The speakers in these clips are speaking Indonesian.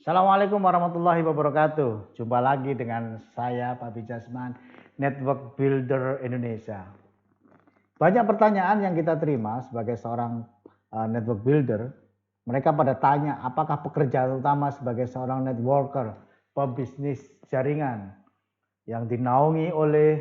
Assalamualaikum warahmatullahi wabarakatuh. Jumpa lagi dengan saya Pak Bijasman, Network Builder Indonesia. Banyak pertanyaan yang kita terima sebagai seorang network builder. Mereka pada tanya apakah pekerjaan utama sebagai seorang networker, pebisnis jaringan yang dinaungi oleh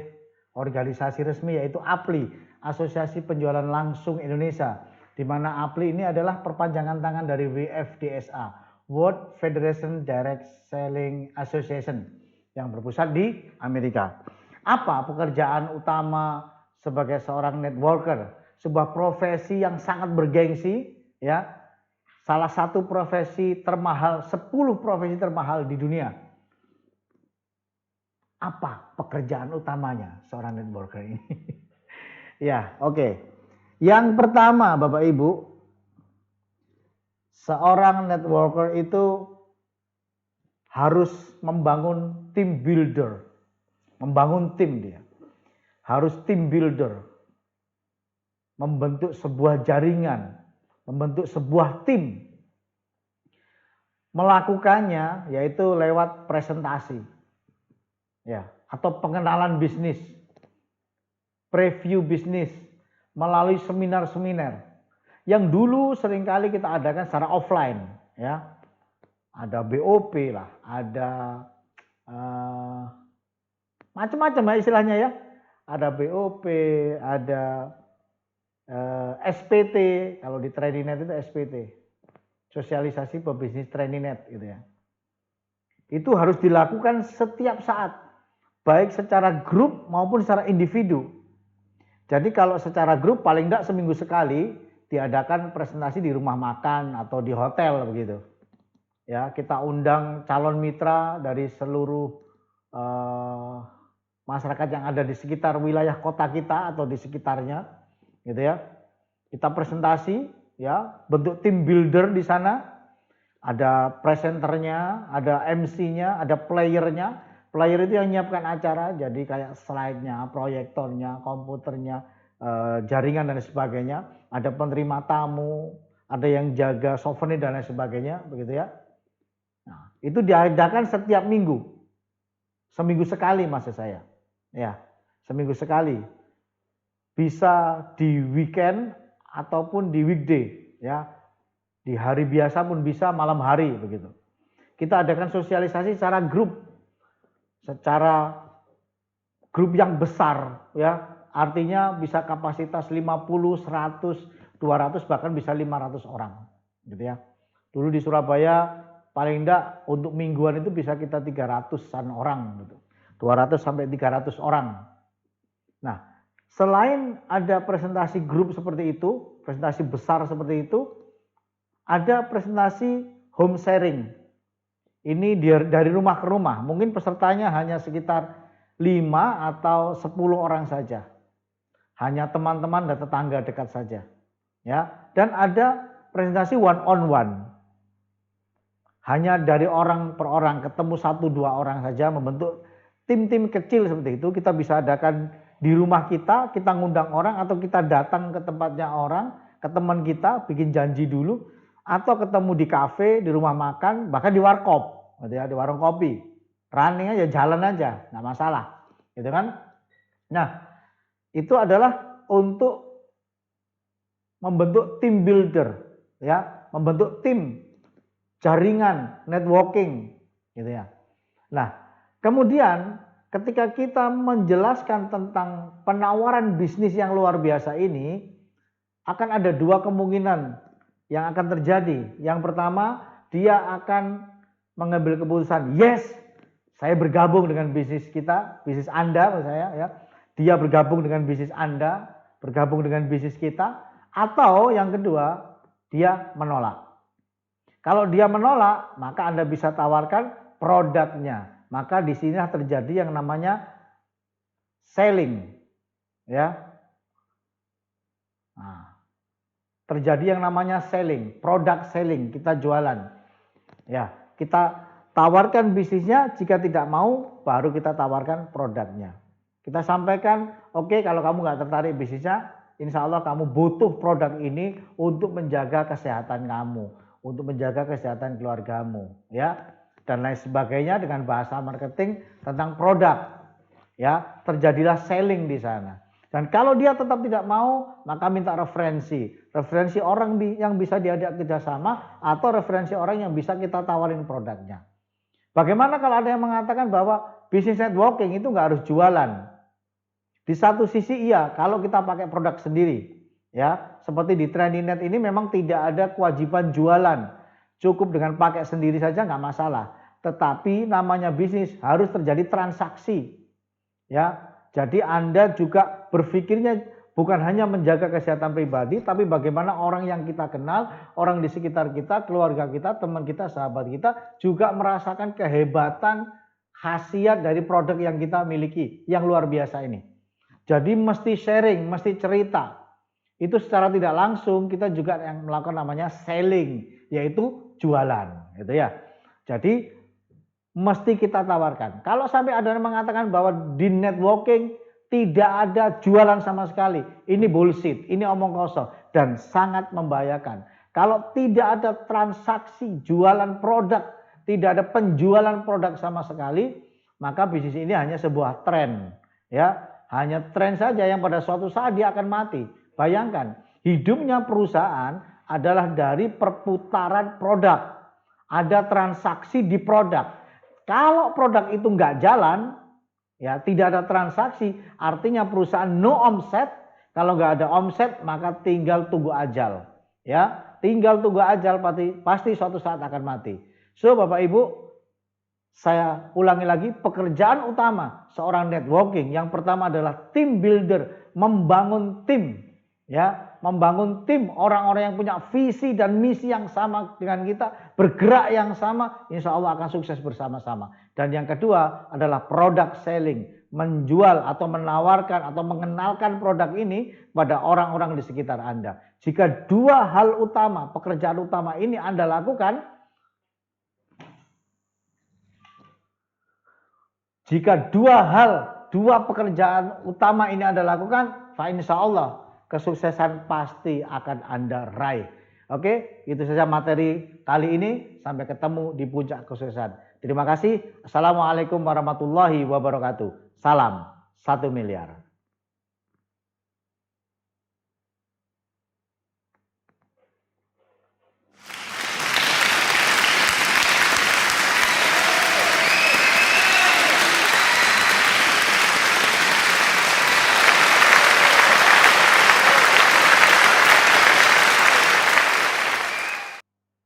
organisasi resmi yaitu APLI, Asosiasi Penjualan Langsung Indonesia, di mana APLI ini adalah perpanjangan tangan dari WFDSA, World Federation Direct Selling Association, yang berpusat di Amerika. Apa pekerjaan utama sebagai seorang networker? Sebuah profesi yang sangat bergengsi, ya. Salah satu profesi termahal, 10 profesi termahal di dunia. Apa pekerjaan utamanya seorang networker ini? Ya, oke. Yang pertama, Bapak Ibu, seorang networker itu harus membangun tim builder. Membangun tim dia. Harus tim builder. Membentuk sebuah jaringan, membentuk sebuah tim. Melakukannya yaitu lewat presentasi. Ya, atau pengenalan bisnis. Preview bisnis melalui seminar-seminar yang dulu seringkali kita adakan secara offline, ya. Ada BOP lah, ada macam-macam ya istilahnya ya. Ada BOP, ada SPT, kalau di TrainingNet itu SPT, sosialisasi pebisnis TrainingNet gitu ya. Itu harus dilakukan setiap saat, baik secara grup maupun secara individu. Jadi kalau secara grup paling tidak seminggu sekali diadakan presentasi di rumah makan atau di hotel begitu. Ya, kita undang calon mitra dari seluruh masyarakat yang ada di sekitar wilayah kota kita atau di sekitarnya, gitu ya. Kita presentasi, ya, bentuk tim builder di sana. Ada presenternya, ada MC-nya, ada playernya. Player itu yang menyiapkan acara, jadi kayak slide-nya, proyektornya, komputernya, jaringan dan sebagainya. Ada penerima tamu, ada yang jaga souvenir dan lain sebagainya, begitu ya. Nah, itu diadakan setiap minggu, seminggu sekali maksud saya, ya, seminggu sekali. Bisa di weekend ataupun di weekday, ya, di hari biasa pun bisa, malam hari begitu. Kita adakan sosialisasi secara grup yang besar, ya. Artinya bisa kapasitas 50, 100, 200 bahkan bisa 500 orang, gitu ya. Dulu di Surabaya paling enggak untuk mingguan itu bisa kita 300-an orang gitu. 200 sampai 300 orang. Nah, selain ada presentasi grup seperti itu, presentasi besar seperti itu, ada presentasi home sharing. Ini dari rumah ke rumah, mungkin pesertanya hanya sekitar 5 atau 10 orang saja. Hanya teman-teman dan tetangga dekat saja. Ya, dan ada presentasi one on one. Hanya dari orang per orang, ketemu 1-2 orang saja, membentuk tim-tim kecil seperti itu. Kita bisa adakan di rumah kita ngundang orang, atau kita datang ke tempatnya orang, ke teman kita, bikin janji dulu, atau ketemu di kafe, di rumah makan, bahkan di warkop, gitu ya, di warung kopi. Running aja, jalan aja, nggak masalah, gitu kan? Nah, itu adalah untuk membentuk tim builder, ya, membentuk tim jaringan networking, gitu ya. Nah, kemudian ketika kita menjelaskan tentang penawaran bisnis yang luar biasa ini, akan ada 2 kemungkinan yang akan terjadi. Yang pertama, dia akan mengambil keputusan, yes, saya bergabung dengan bisnis kita, bisnis Anda maksud saya, ya. Dia bergabung dengan bisnis Anda, bergabung dengan bisnis kita, atau yang kedua, dia menolak. Kalau dia menolak, maka Anda bisa tawarkan produknya. Maka di sini terjadi yang namanya selling, ya. Nah, terjadi yang namanya selling, produk selling, kita jualan. Ya, kita tawarkan bisnisnya, jika tidak mau baru kita tawarkan produknya. Kita sampaikan, oke, kalau kamu nggak tertarik bisnisnya, insya Allah kamu butuh produk ini untuk menjaga kesehatan kamu, untuk menjaga kesehatan keluargamu, ya, dan lain sebagainya dengan bahasa marketing tentang produk, ya, terjadilah selling di sana. Dan kalau dia tetap tidak mau, maka minta referensi orang yang bisa diajak kerjasama atau referensi orang yang bisa kita tawarin produknya. Bagaimana kalau ada yang mengatakan bahwa bisnis networking itu nggak harus jualan? Di satu sisi iya, kalau kita pakai produk sendiri, ya, seperti di Trendynet ini memang tidak ada kewajiban jualan, cukup dengan pakai sendiri saja nggak masalah. Tetapi namanya bisnis harus terjadi transaksi, ya. Jadi Anda juga berpikirnya bukan hanya menjaga kesehatan pribadi, tapi bagaimana orang yang kita kenal, orang di sekitar kita, keluarga kita, teman kita, sahabat kita juga merasakan kehebatan khasiat dari produk yang kita miliki yang luar biasa ini. Jadi mesti sharing, mesti cerita. Itu secara tidak langsung kita juga yang melakukan namanya selling, yaitu jualan, gitu ya. Jadi mesti kita tawarkan. Kalau sampai ada yang mengatakan bahwa di networking tidak ada jualan sama sekali, ini bullshit, ini omong kosong dan sangat membahayakan. Kalau tidak ada transaksi jualan produk, tidak ada penjualan produk sama sekali, maka bisnis ini hanya sebuah tren, ya, hanya tren saja yang pada suatu saat dia akan mati. Bayangkan, hidupnya perusahaan adalah dari perputaran produk, ada transaksi di produk. Kalau produk itu nggak jalan, ya, tidak ada transaksi, artinya perusahaan no omset. Kalau nggak ada omset, maka tinggal tunggu ajal, ya, tinggal tunggu ajal, pasti suatu saat akan mati. So Bapak Ibu, saya ulangi lagi, pekerjaan utama seorang networking yang pertama adalah team builder, membangun tim, ya, membangun tim orang-orang yang punya visi dan misi yang sama dengan kita, bergerak yang sama, insya Allah akan sukses bersama-sama. Dan yang kedua adalah product selling, menjual atau menawarkan atau mengenalkan produk ini pada orang-orang di sekitar Anda. Jika dua hal utama, pekerjaan utama ini Anda lakukan, dua pekerjaan utama ini Anda lakukan, insya Allah kesuksesan pasti akan Anda raih. Oke, itu saja materi kali ini. Sampai ketemu di puncak kesuksesan. Terima kasih. Assalamualaikum warahmatullahi wabarakatuh. Salam 1 miliar.